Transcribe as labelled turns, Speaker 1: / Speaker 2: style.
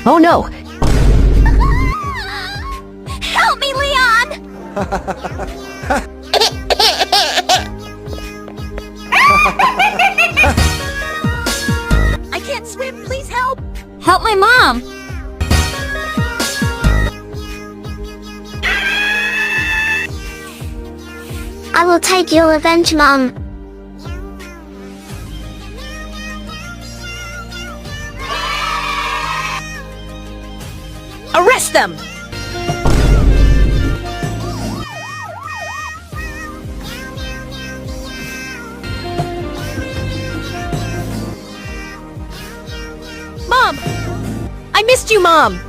Speaker 1: Oh no!
Speaker 2: Help me, Leon! I can't swim, please help! Help my mom!
Speaker 3: I will take your revenge, Mom.
Speaker 1: Arrest them! Mom! I missed you, Mom!